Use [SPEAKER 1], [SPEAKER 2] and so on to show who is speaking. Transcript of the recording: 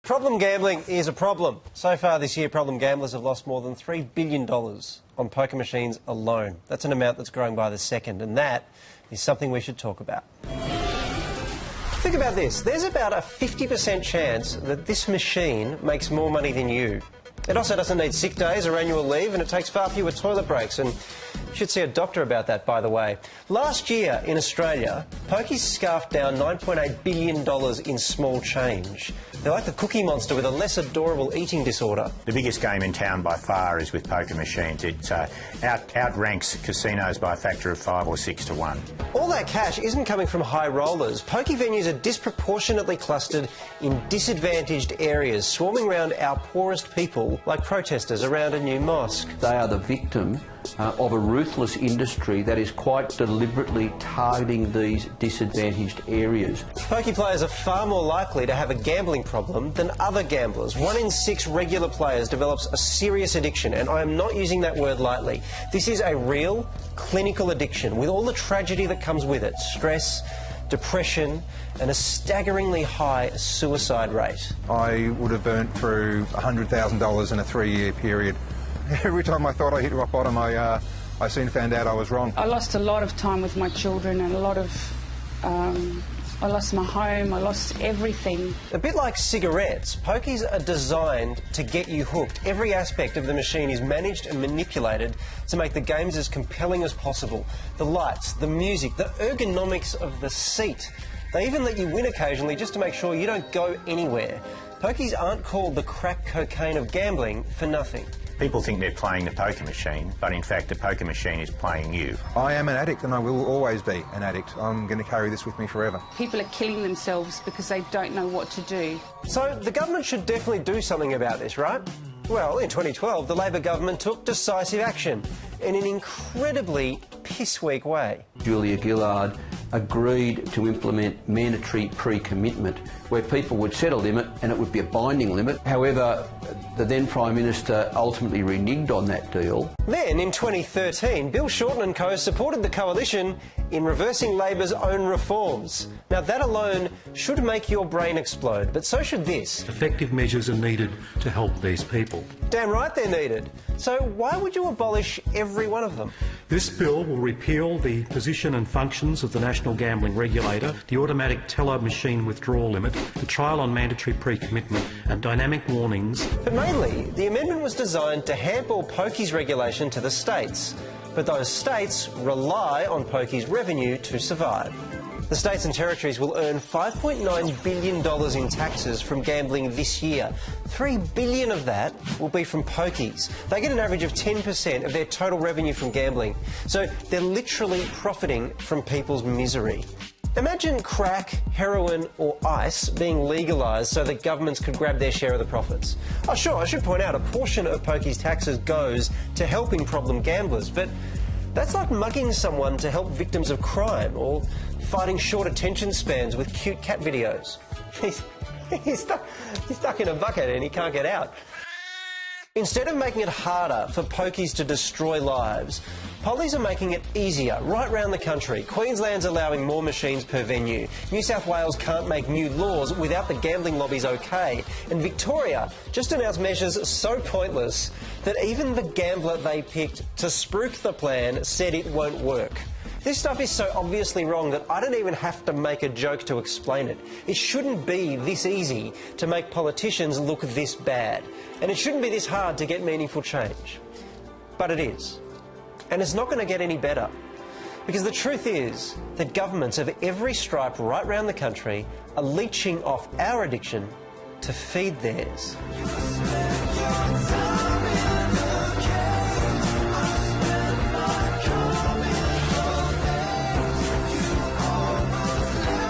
[SPEAKER 1] Problem gambling is a problem. So far this year, problem gamblers have lost more than $3 billion on poker machines alone. That's an amount that's growing by the second, and that is something we should talk about. Think about this. There's about a 50% chance that this machine makes more money than you. It also doesn't need sick days or annual leave, and it takes far fewer toilet breaks. And you should see a doctor about that, by the way. Last year in Australia, pokies scarfed down $9.8 billion in small change. They're like the Cookie Monster with a less adorable eating disorder.
[SPEAKER 2] The biggest game in town by far is with poker machines. It outranks casinos by a factor of 5 or 6 to 1.
[SPEAKER 1] All that cash isn't coming from high rollers. Pokie venues are disproportionately clustered in disadvantaged areas, swarming around our poorest people like protesters around a new mosque.
[SPEAKER 3] They are the victim of a ruthless industry that is quite deliberately targeting these disadvantaged areas.
[SPEAKER 1] Pokie players are far more likely to have a gambling problem than other gamblers. 1 in 6 regular players develops a serious addiction, and I am not using that word lightly. This is a real, clinical addiction with all the tragedy that comes with it: stress, depression, and a staggeringly high suicide rate.
[SPEAKER 4] I would have burnt through $100,000 in a 3-year period. Every time I thought I hit rock bottom, I soon found out I was wrong.
[SPEAKER 5] I lost a lot of time with my children and a lot of... I lost my home, I lost everything.
[SPEAKER 1] A bit like cigarettes, pokies are designed to get you hooked. Every aspect of the machine is managed and manipulated to make the games as compelling as possible. The lights, the music, the ergonomics of the seat. They even let you win occasionally just to make sure you don't go anywhere. Pokies aren't called the crack cocaine of gambling for nothing.
[SPEAKER 2] People think they're playing the poker machine, but in fact the poker machine is playing you.
[SPEAKER 4] I am an addict and I will always be an addict. I'm going to carry this with me forever.
[SPEAKER 5] People are killing themselves because they don't know what to do.
[SPEAKER 1] So the government should definitely do something about this, right? Well, in 2012, the Labor government took decisive action in an incredibly piss-weak way.
[SPEAKER 3] Julia Gillard agreed to implement mandatory pre-commitment, where people would set a limit and it would be a binding limit. However, the then Prime Minister ultimately reneged on that deal.
[SPEAKER 1] Then, in 2013, Bill Shorten and co supported the coalition in reversing Labor's own reforms. Now, that alone should make your brain explode, but so should this.
[SPEAKER 6] Effective measures are needed to help these people.
[SPEAKER 1] Damn right they're needed. So why would you abolish every one of them?
[SPEAKER 6] This bill will repeal the position and functions of the National Gambling Regulator, the automatic teller machine withdrawal limit, the trial on mandatory pre-commitment and dynamic warnings.
[SPEAKER 1] But mainly, the amendment was designed to handball pokies regulation to the states. But those states rely on pokies revenue to survive. The states and territories will earn $5.9 billion in taxes from gambling this year. $3 billion of that will be from pokies. They get an average of 10% of their total revenue from gambling. So they're literally profiting from people's misery. Imagine crack, heroin or ice being legalised so that governments could grab their share of the profits. Oh sure, I should point out a portion of pokies' taxes goes to helping problem gamblers, but that's like mugging someone to help victims of crime or fighting short attention spans with cute cat videos. He's stuck in a bucket and he can't get out. Instead of making it harder for pokies to destroy lives, police are making it easier right round the country. Queensland's allowing more machines per venue. New South Wales can't make new laws without the gambling lobby's okay. And Victoria just announced measures so pointless that even the gambler they picked to spruik the plan said it won't work. This stuff is so obviously wrong that I don't even have to make a joke to explain it. It shouldn't be this easy to make politicians look this bad. And it shouldn't be this hard to get meaningful change. But it is. And it's not going to get any better. Because the truth is that governments of every stripe right round the country are leeching off our addiction to feed theirs.